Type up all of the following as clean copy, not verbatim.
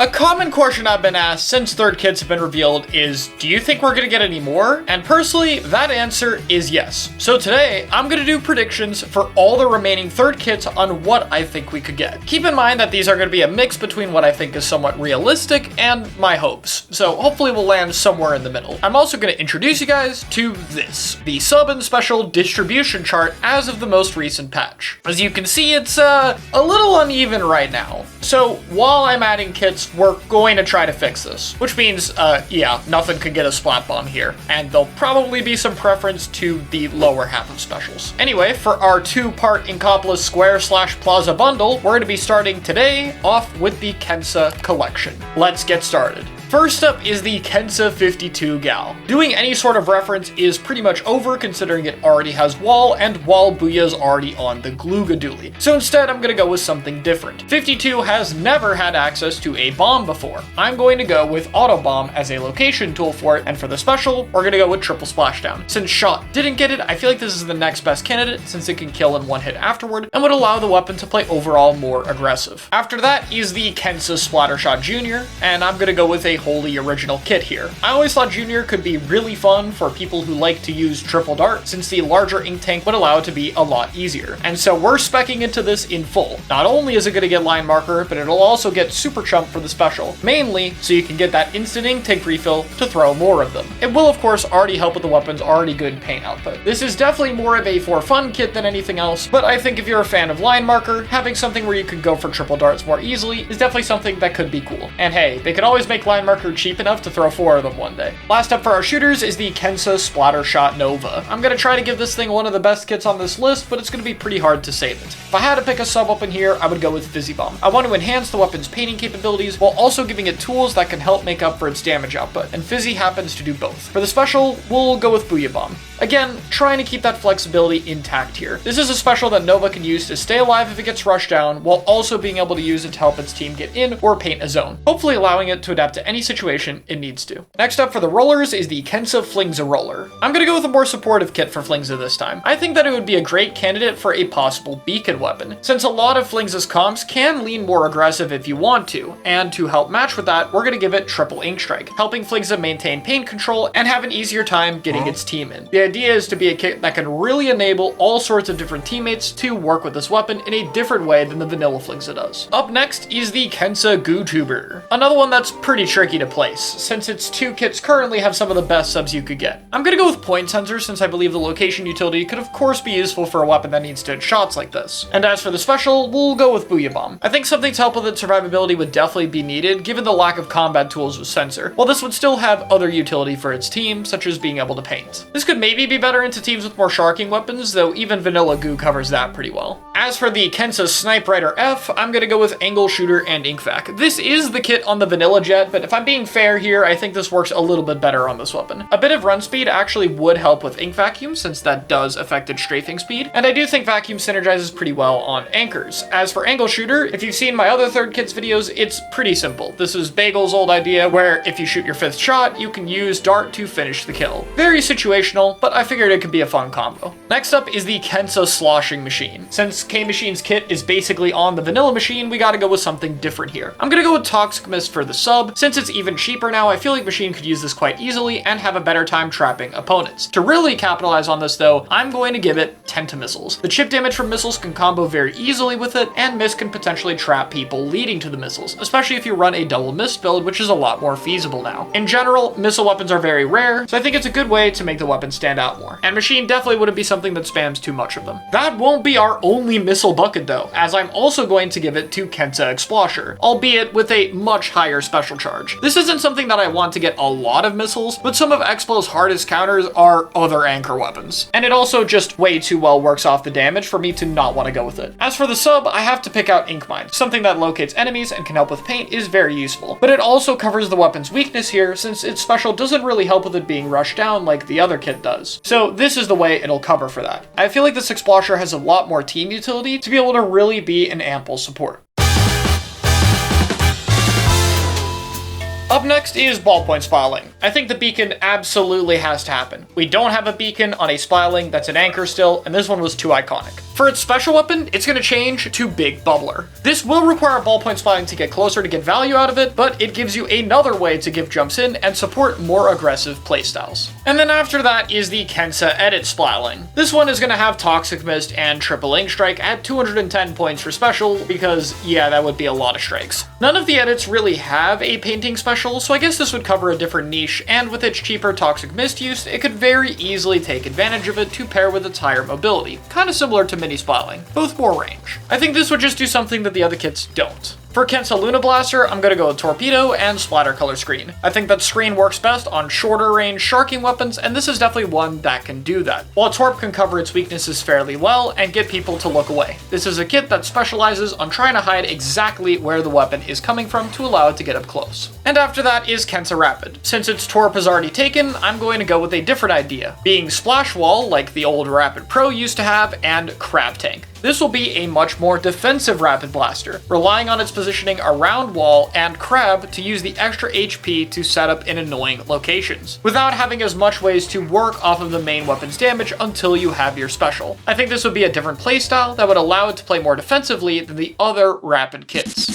A common question I've been asked since third kits have been revealed is, do you think we're gonna get any more? And personally, that answer is yes. So today, I'm gonna do predictions for all the remaining third kits on what I think we could get. Keep in mind that these are gonna be a mix between what I think is somewhat realistic and my hopes. So hopefully we'll land somewhere in the middle. I'm also gonna introduce you guys to this, the sub and special distribution chart as of the most recent patch. As you can see, it's a little uneven right now. So while I'm adding kits, we're going to try to fix this, which means, yeah, nothing can get a splat bomb here, and there'll probably be some preference to the lower half of specials. Anyway, for our two-part Inkopolis Square / Plaza bundle, we're going to be starting today off with the Kensa collection. Let's get started. First up is the Kensa 52 Gal. Doing any sort of reference is pretty much over considering it already has Wall, and Wall Booyah's already on the Gloogadooly. So instead, I'm gonna go with something different. 52 has never had access to a bomb before. I'm going to go with Auto Bomb as a location tool for it, and for the special, we're gonna go with Triple Splashdown. Since Shot didn't get it, I feel like this is the next best candidate since it can kill in one hit afterward and would allow the weapon to play overall more aggressive. After that is the Kensa Splattershot Jr., and I'm gonna go with a wholly original kit here. I always thought Junior could be really fun for people who like to use triple dart, since the larger ink tank would allow it to be a lot easier. And so we're speccing into this in full. Not only is it going to get line marker, but it'll also get super chump for the special, mainly so you can get that instant ink tank refill to throw more of them. It will of course already help with the weapon's already good paint output. This is definitely more of a for fun kit than anything else, but I think if you're a fan of line marker, having something where you can go for triple darts more easily is definitely something that could be cool. And hey, they could always make line marker cheap enough to throw 4 of them one day. Last up for our shooters is the Kensa Splattershot Nova. I'm gonna try to give this thing one of the best kits on this list, but it's gonna be pretty hard to save it. If I had to pick a sub weapon here, I would go with Fizzy Bomb. I want to enhance the weapon's painting capabilities while also giving it tools that can help make up for its damage output, and Fizzy happens to do both. For the special, we'll go with Booyah Bomb. Again, trying to keep that flexibility intact here. This is a special that Nova can use to stay alive if it gets rushed down, while also being able to use it to help its team get in or paint a zone, hopefully allowing it to adapt to any situation it needs to. Next up for the rollers is the Kensa Flingza Roller. I'm gonna go with a more supportive kit for Flingza this time. I think that it would be a great candidate for a possible beacon weapon, since a lot of Flingza's comps can lean more aggressive if you want to, and to help match with that, we're gonna give it Triple Ink Strike, helping Flingza maintain paint control and have an easier time getting its team in. The idea is to be a kit that can really enable all sorts of different teammates to work with this weapon in a different way than the vanilla Flingza does. Up next is the Kensa GooTuber, another one that's pretty tricky to place, since its two kits currently have some of the best subs you could get. I'm gonna go with Point Sensor since I believe the location utility could of course be useful for a weapon that needs to hit shots like this. And as for the special, we'll go with Booyah Bomb. I think something to help with its survivability would definitely be needed given the lack of combat tools with Sensor, while this would still have other utility for its team, such as being able to paint. This could maybe be better into teams with more sharking weapons, though even vanilla Goo covers that pretty well. As for the Kensa Snipe Rider F, I'm gonna go with Angle Shooter and Inkvac. This is the kit on the vanilla jet, but if I'm being fair here, I think this works a little bit better on this weapon. A bit of run speed actually would help with Ink Vacuum, since that does affect its strafing speed, and I do think Vacuum synergizes pretty well on anchors. As for Angle Shooter, if you've seen my other third kits videos, it's pretty simple. This is Bagel's old idea where if you shoot your 5th shot, you can use Dart to finish the kill. Very situational, but I figured it could be a fun combo. Next up is the Kensa Sloshing Machine. Since K-Machine's kit is basically on the vanilla machine, we gotta go with something different here. I'm gonna go with Toxic Mist for the sub. Since it's even cheaper now, I feel like Machine could use this quite easily and have a better time trapping opponents. To really capitalize on this though, I'm going to give it Tentamissiles. The chip damage from missiles can combo very easily with it, and Mist can potentially trap people leading to the missiles, especially if you run a double Mist build, which is a lot more feasible now. In general, missile weapons are very rare, so I think it's a good way to make the weapon stand out more. And Machine definitely wouldn't be something that spams too much of them. That won't be our only missile bucket though, as I'm also going to give it to Kensa Explosher, albeit with a much higher special charge. This isn't something that I want to get a lot of missiles, but some of Explo's hardest counters are other anchor weapons. And it also just way too well works off the damage for me to not want to go with it. As for the sub, I have to pick out Ink Mine. Something that locates enemies and can help with paint is very useful, but it also covers the weapon's weakness here since its special doesn't really help with it being rushed down like the other kit does. So this is the way it'll cover for that. I feel like this Explosher has a lot more team utility to be able to really be an ample support. Up next is ballpoint spiraling. I think the beacon absolutely has to happen. We don't have a beacon on a spiraling that's an anchor still, and this one was too iconic. For its special weapon, it's going to change to Big Bubbler. This will require ballpoint spotting to get closer to get value out of it, but it gives you another way to give jumps in and support more aggressive playstyles. And then after that is the Kensa Edit Splatling. This one is going to have Toxic Mist and Triple Ink Strike at 210 points for special, because yeah, that would be a lot of strikes. None of the edits really have a painting special, so I guess this would cover a different niche, and with its cheaper Toxic Mist use, it could very easily take advantage of it to pair with its higher mobility, kind of similar to Mini Splatling, both more range. I think this would just do something that the other kits don't. For Kensa Luna Blaster, I'm going to go with Torpedo and Splatter Color Screen. I think that screen works best on shorter range sharking weapons, and this is definitely one that can do that, while Torp can cover its weaknesses fairly well and get people to look away. This is a kit that specializes on trying to hide exactly where the weapon is coming from to allow it to get up close. And after that is Kensa Rapid. Since its Torp is already taken, I'm going to go with a different idea, being Splash Wall like the old Rapid Pro used to have, and Crab Tank. This will be a much more defensive Rapid Blaster, relying on its positioning around wall and crab to use the extra HP to set up in annoying locations, without having as much ways to work off of the main weapon's damage until you have your special. I think this would be a different playstyle that would allow it to play more defensively than the other Rapid kits.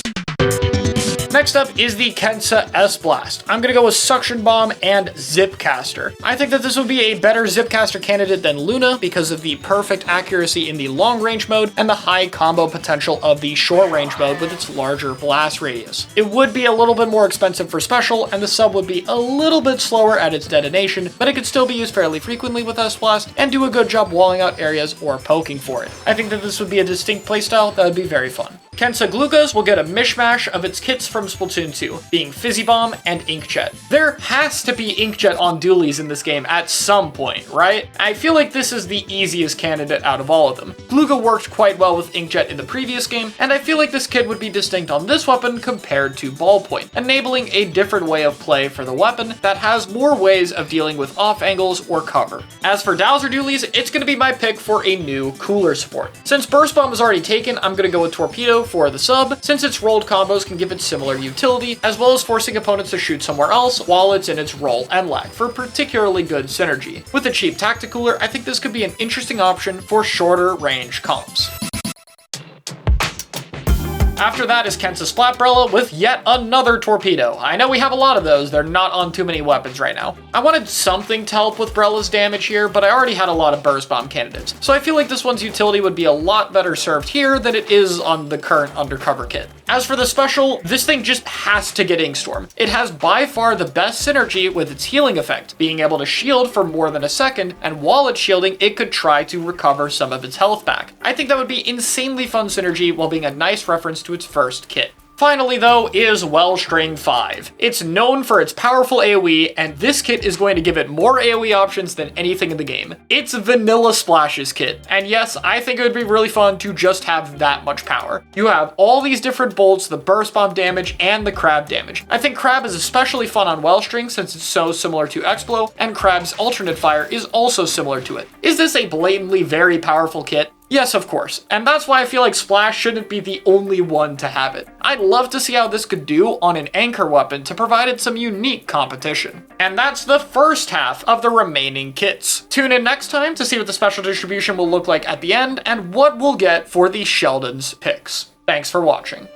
Next up is the Kensa S-Blast. I'm gonna go with Suction Bomb and Zipcaster. I think that this would be a better Zipcaster candidate than Luna because of the perfect accuracy in the long range mode and the high combo potential of the short range mode with its larger blast radius. It would be a little bit more expensive for special, and the sub would be a little bit slower at its detonation, but it could still be used fairly frequently with S-Blast and do a good job walling out areas or poking for it. I think that this would be a distinct playstyle that would be very fun. Kensa Glucose will get a mishmash of its kits from Splatoon 2, being Fizzy Bomb and Inkjet. There has to be Inkjet on dualies in this game at some point, right? I feel like this is the easiest candidate out of all of them. Gluga worked quite well with Inkjet in the previous game, and I feel like this kit would be distinct on this weapon compared to Ballpoint, enabling a different way of play for the weapon that has more ways of dealing with off angles or cover. As for Dowser dualies, it's going to be my pick for a new cooler support. Since Burst Bomb is already taken, I'm going to go with Torpedo for the sub, since its rolled combos can give it similar utility, as well as forcing opponents to shoot somewhere else while it's in its roll and lag for particularly good synergy. With a cheap Tacticooler, I think this could be an interesting option for shorter range comps. After that is Kensa Splatbrella with yet another Torpedo. I know we have a lot of those, they're not on too many weapons right now. I wanted something to help with Brella's damage here, but I already had a lot of Burst Bomb candidates, so I feel like this one's utility would be a lot better served here than it is on the current Undercover kit. As for the special, this thing just has to get Inkstorm. It has by far the best synergy with its healing effect, being able to shield for more than a second, and while it's shielding, it could try to recover some of its health back. I think that would be insanely fun synergy while being a nice reference to its first kit. Finally though is Wellstring 5. It's known for its powerful AoE, and this kit is going to give it more AoE options than anything in the game. It's Vanilla Splash's kit, and yes, I think it would be really fun to just have that much power. You have all these different bolts, the Burst Bomb damage, and the Crab damage. I think Crab is especially fun on Wellstring since it's so similar to Explo, and Crab's alternate fire is also similar to it. Is this a blatantly very powerful kit? Yes, of course, and that's why I feel like Splash shouldn't be the only one to have it. I'd love to see how this could do on an anchor weapon to provide it some unique competition. And that's the first half of the remaining kits. Tune in next time to see what the special distribution will look like at the end and what we'll get for the Sheldon's picks. Thanks for watching.